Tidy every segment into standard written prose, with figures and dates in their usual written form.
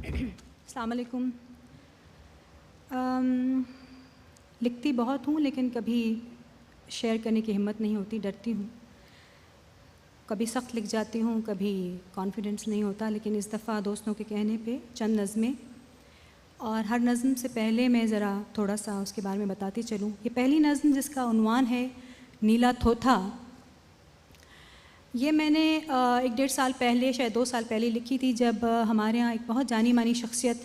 السلام علیکم. لکھتی بہت ہوں لیکن کبھی شیئر کرنے کی ہمت نہیں ہوتی، ڈرتی ہوں. کبھی سخت لکھ جاتی ہوں، کبھی کانفیڈنس نہیں ہوتا. لیکن اس دفعہ دوستوں کے کہنے پہ چند نظمیں، اور ہر نظم سے پہلے میں ذرا تھوڑا سا اس کے بارے میں بتاتی چلوں. یہ پہلی نظم جس کا عنوان ہے نیلا تھوتھا، یہ میں نے 1-1.5 سال پہلے، شاید 2 سال پہلے لکھی تھی، جب ہمارے ہاں ایک بہت جانی مانی شخصیت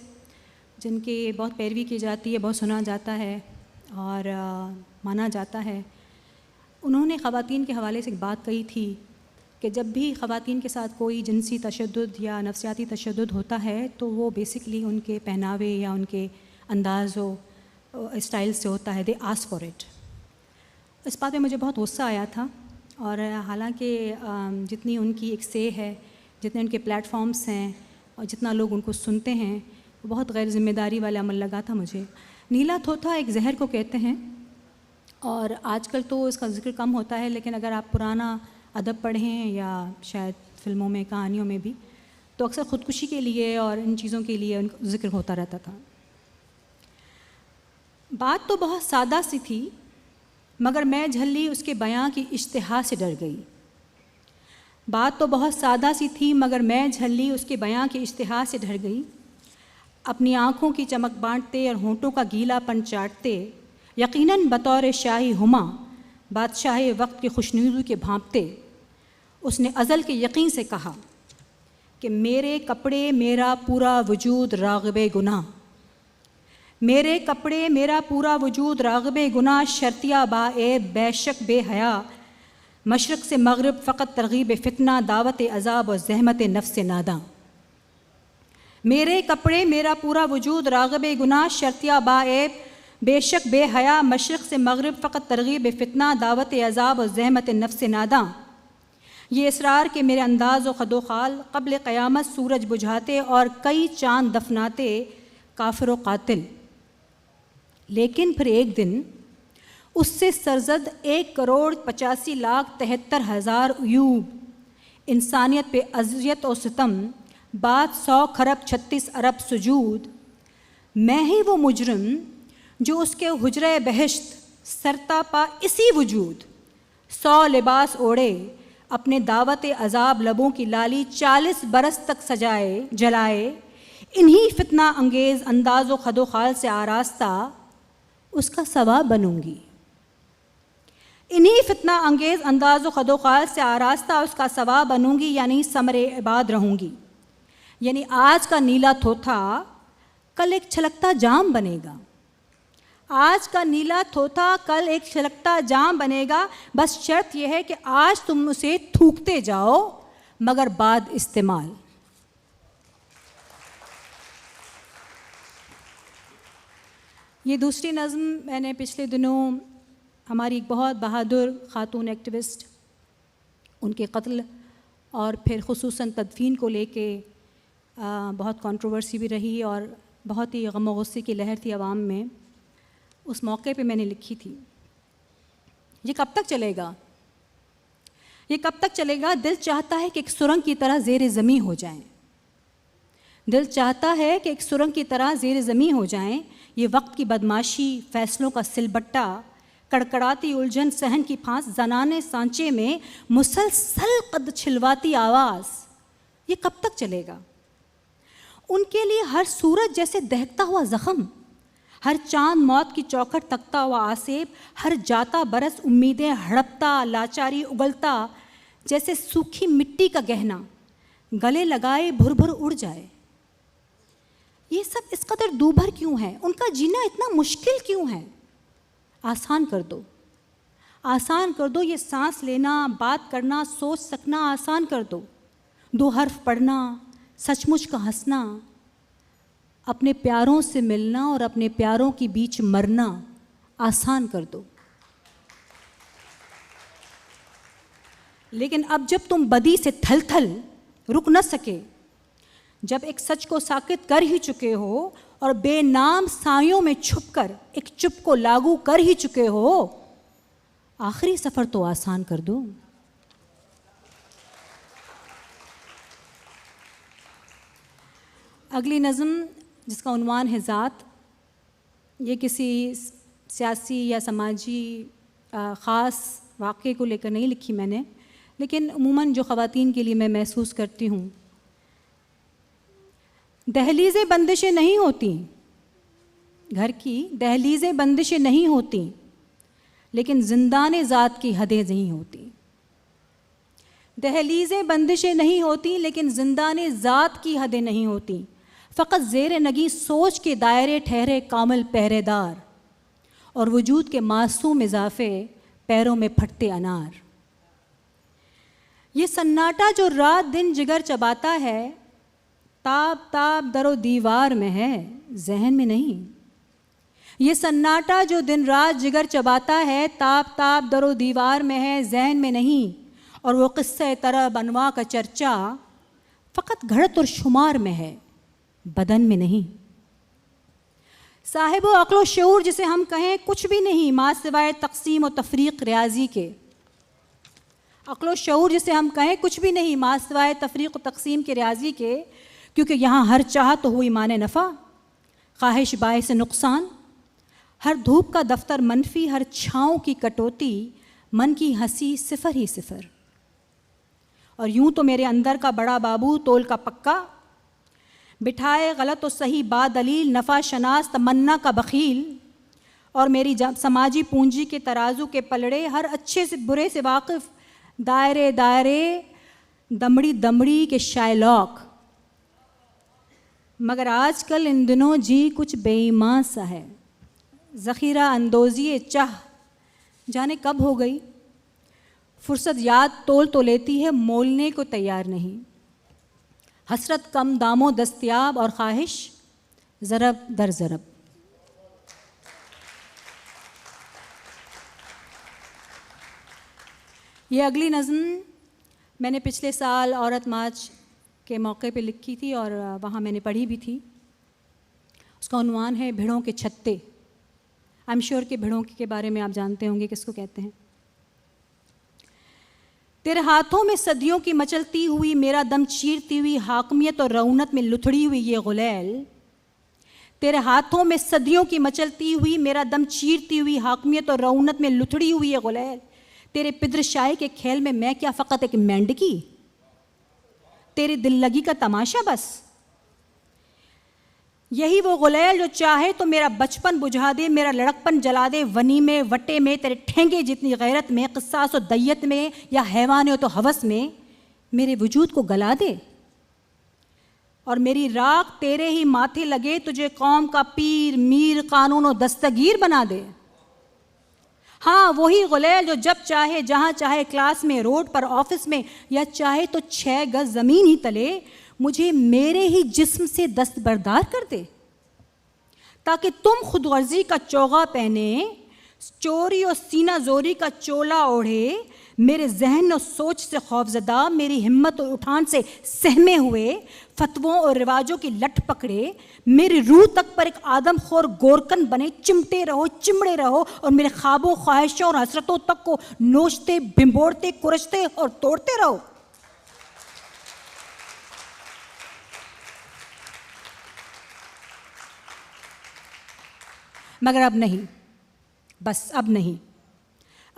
جن کی بہت پیروی کی جاتی ہے، بہت سنا جاتا ہے اور مانا جاتا ہے، انہوں نے خواتین کے حوالے سے ایک بات کہی تھی کہ جب بھی خواتین کے ساتھ کوئی جنسی تشدد یا نفسیاتی تشدد ہوتا ہے تو وہ بیسکلی ان کے پہناوے یا ان کے انداز و اسٹائل سے ہوتا ہے. They ask for it. اس بات پہ مجھے بہت غصہ آیا تھا، اور حالانکہ جتنی ان کی ایک سے ہے، جتنے ان کے پلیٹ فارمس ہیں اور جتنا لوگ ان کو سنتے ہیں، وہ بہت غیر ذمہ داری والا عمل لگا تھا مجھے. نیلا تھوتھا ایک زہر کو کہتے ہیں، اور آج کل تو اس کا ذکر کم ہوتا ہے، لیکن اگر آپ پرانا ادب پڑھیں یا شاید فلموں میں، کہانیوں میں بھی، تو اکثر خودکشی کے لیے اور ان چیزوں کے لیے ان کا ذکر ہوتا رہتا تھا. بات تو بہت سادہ سی تھی مگر میں جھلی اس کے بیاں کی اشتہا سے ڈر گئی. بات تو بہت سادہ سی تھی مگر میں جھلی اس کے بیاں کی اشتہا سے ڈر گئی. اپنی آنکھوں کی چمک بانٹتے اور ہونٹوں کا گیلا پن چاٹتے، یقیناً بطور شاہی ہما بادشاہ وقت کی خوشنودی کے بھانپتے، اس نے ازل کے یقین سے کہا کہ میرے کپڑے میرا پورا وجود راغب گناہ، میرے کپڑے میرا پورا وجود راغب گناہ، شرطیہ با عیب بے شک بے حیا، مشرق سے مغرب فقط ترغیب فتنہ، دعوت عذاب اور زحمت نفس ناداں. میرے کپڑے میرا پورا وجود راغب گناہ، شرطیہ با عیب بے شک بے حیا، مشرق سے مغرب فقط ترغیب فتنہ، دعوت عذاب اور زحمت نفس ناداں. یہ اصرار کہ میرے انداز و خد و خال قبل قیامت سورج بجھاتے اور کئی چاند دفناتے کافر و قاتل. لیکن پھر ایک دن اس سے سرزد 1,85,73,000 عیوب، انسانیت پہ اذیت و ستم، بات 100 کھرب 36 ارب سجود، میں ہی وہ مجرم جو اس کے حجرہ بہشت سرتا پا اسی وجود، 100 لباس اوڑے اپنے دعوت عذاب لبوں کی لالی 40 برس تک سجائے جلائے، انہی فتنہ انگیز انداز و خد و خال سے آراستہ اس کا ثواب بنوں گی. انہی فتنہ انگیز انداز و خد و خال سے آراستہ اس کا ثواب بنوں گی، یعنی ثمر عباد رہوں گی. یعنی آج کا نیلا تھوتھا کل ایک چھلکتا جام بنے گا. آج کا نیلا تھوتھا کل ایک چھلکتا جام بنے گا. بس شرط یہ ہے کہ آج تم اسے تھوکتے جاؤ مگر بعد استعمال. یہ دوسری نظم میں نے پچھلے دنوں ہماری ایک بہت بہادر خاتون ایکٹیوسٹ، ان کے قتل اور پھر خصوصاً تدفین کو لے کے بہت کنٹروورسی بھی رہی اور بہت ہی غم و غصے کی لہر تھی عوام میں. اس موقع پہ میں نے لکھی تھی، یہ کب تک چلے گا؟ یہ کب تک چلے گا؟ دل چاہتا ہے کہ ایک سرنگ کی طرح زیر زمیں ہو جائیں. دل چاہتا ہے کہ ایک سرنگ کی طرح زیر زمیں ہو جائیں. یہ وقت کی بدماشی، فیصلوں کا سلبٹہ، کڑکڑاتی الجھن، صحن کی پھانس، زنانے سانچے میں مسلسل قد چھلواتی آواز، یہ کب تک چلے گا؟ ان کے لیے ہر سورج جیسے دہکتا ہوا زخم، ہر چاند موت کی چوکھٹ تکتا ہوا آسیب، ہر جاتا برس امیدیں ہڑپتا، لاچاری اگلتا جیسے سوکھی مٹی کا گہنا، گلے لگائے بھر بھر اڑ جائے. یہ سب اس قدر دوبھر کیوں ہے؟ ان کا جینا اتنا مشکل کیوں ہے؟ آسان کر دو، آسان کر دو. یہ سانس لینا، بات کرنا، سوچ سکنا آسان کر دو. 2 حرف پڑھنا، سچ مچ کا ہنسنا، اپنے پیاروں سے ملنا اور اپنے پیاروں کے بیچ مرنا آسان کر دو. لیکن اب جب تم بدی سے تھل تھل رک نہ سکے، جب ایک سچ کو ساکت کر ہی چکے ہو اور بے نام سایوں میں چھپ کر ایک چپ کو لاگو کر ہی چکے ہو، آخری سفر تو آسان کر دو. اگلی نظم جس کا عنوان ہے ذات، یہ کسی سیاسی یا سماجی خاص واقعے کو لے کر نہیں لکھی میں نے، لیکن عموماً جو خواتین کے لیے میں محسوس کرتی ہوں. دہلیزیں بندشیں نہیں ہوتیں، گھر کی دہلیزیں بندشیں نہیں ہوتیں، لیکن زندان ذات کی حدیں نہیں ہوتیں. دہلیزیں بندشیں نہیں ہوتیں لیکن زندان ذات کی حدیں نہیں ہوتیں. فقط زیر نگی سوچ کے دائرے ٹھہرے کامل پہرے دار، اور وجود کے معصوم اضافے پیروں میں پھٹتے انار. یہ سناٹا جو رات دن جگر چباتا ہے، تاب تاب در و دیوار میں ہے ذہن میں نہیں. یہ سناٹا جو دن رات جگر چباتا ہے، تاب تاب در و دیوار میں ہے ذہن میں نہیں. اور وہ قصہ طرب انواع کا چرچا فقط گھڑت اور شمار میں ہے بدن میں نہیں. صاحب و عقل و شعور جسے ہم کہیں کچھ بھی نہیں ماں سوائے تقسیم و تفریق ریاضی کے. عقل و شعور جسے ہم کہیں کچھ بھی نہیں ماں سوائے تفریق و تقسیم کے ریاضی کے، کیونکہ یہاں ہر چاہت تو ہوئی مان نفع، خواہش باعث نقصان. ہر دھوپ کا دفتر منفی، ہر چھاؤں کی کٹوتی، من کی ہنسی صفر ہی صفر. اور یوں تو میرے اندر کا بڑا بابو تول کا پکا، بٹھائے غلط و صحیح با دلیل، نفع شناس تمنا کا بخیل. اور میری سماجی پونجی کے ترازو کے پلڑے، ہر اچھے سے برے سے واقف، دائرے دائرے دمڑی دمڑی کے شائلاک. مگر آج کل ان دنوں جی کچھ بے ایمان سا ہے. ذخیرہ اندوزی چاہ جانے کب ہو گئی، فرصت یاد تول تو لیتی ہے مولنے کو تیار نہیں. حسرت کم داموں دستیاب اور خواہش ضرب در ضرب. یہ اگلی نظم میں نے پچھلے سال عورت مارچ کے موقع پہ لکھی تھی اور وہاں میں نے پڑھی بھی تھی. اس کا عنوان ہے بھیڑوں کے چھتے. آئی ایم شیور کہ بھیڑوں کے بارے میں آپ جانتے ہوں گے کس کو کہتے ہیں. تیرے ہاتھوں میں صدیوں کی مچلتی ہوئی، میرا دم چیرتی ہوئی حاکمیت اور رونت میں لتھڑی ہوئی یہ غلیل. تیرے ہاتھوں میں صدیوں کی مچلتی ہوئی، میرا دم چیرتی ہوئی حاکمیت اور رونت میں لتھڑی ہوئی یہ غلیل. تیرے پدر شاہی کے کھیل میں میں کیا فقط ایک مینڈکی، تیرے دل لگی کا تماشا بس. یہی وہ غلیل جو چاہے تو میرا بچپن بجھا دے، میرا لڑکپن جلا دے. ونی میں وٹے میں تیرے ٹھینگے جتنی غیرت میں، قصاص و دیت میں یا حیوان تو ہوس میں میرے وجود کو گلا دے. اور میری راکھ تیرے ہی ماتھے لگے، تجھے قوم کا پیر میر قانون و دستگیر بنا دے. ہاں وہی غلیل جو جب چاہے جہاں چاہے، کلاس میں، روڈ پر، آفس میں، یا چاہے تو 6 گز زمین ہی تلے، مجھے میرے ہی جسم سے دستبردار کر دے، تاکہ تم خود غرضی کا چوغا پہنے، چوری اور سینہ زوری کا چولا اوڑھے. میرے ذہن و سوچ سے خوفزدہ، میری ہمت اور اٹھان سے سہمے ہوئے، فتووں اور رواجوں کی لٹ پکڑے، میری روح تک پر ایک آدم خور گورکن بنے. چمٹے رہو، چمڑے رہو، اور میرے خوابوں، خواہشوں اور حسرتوں تک کو نوچتے، بھمبوڑتے، کرچتے اور توڑتے رہو. مگر اب نہیں، بس اب نہیں.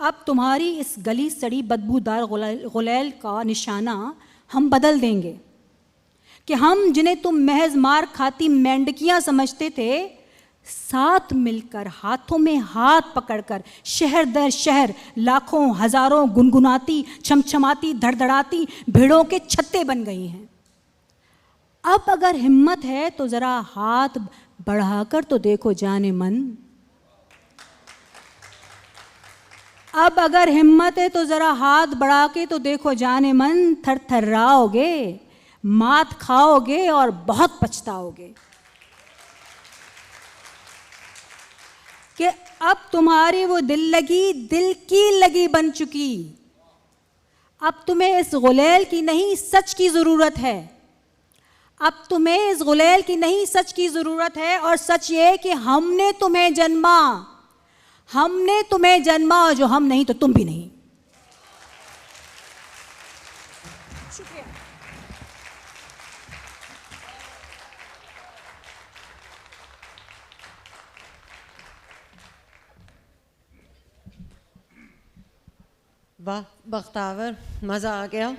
اب تمہاری اس گلی سڑی بدبودار غلیل کا نشانہ ہم بدل دیں گے کہ ہم جنہیں تم محض مار کھاتی مینڈکیاں سمجھتے تھے، ساتھ مل کر، ہاتھوں میں ہاتھ پکڑ کر، شہر در شہر لاکھوں ہزاروں گنگناتی، چھمچھماتی، دھڑدھڑاتی بھیڑوں کے چھتے بن گئی ہیں. اب اگر ہمت ہے تو ذرا ہاتھ بڑھا کر تو دیکھو جانے من. اب اگر ہمت ہے تو ذرا ہاتھ بڑھا کے تو دیکھو جانے من. تھر تھراؤ گے، مات کھاؤ گے اور بہت پچھتاؤ گے کہ اب تمہاری وہ دل لگی دل کی لگی بن چکی. اب تمہیں اس غلیل کی نہیں سچ کی ضرورت ہے. اب تمہیں اس غلیل کی نہیں سچ کی ضرورت ہے. اور سچ یہ کہ ہم نے تمہیں جنما، ہم نے تمہیں جنما، اور جو ہم نہیں تو تم بھی نہیں. شکریہ. واہ بختاور، مزہ آ گیا.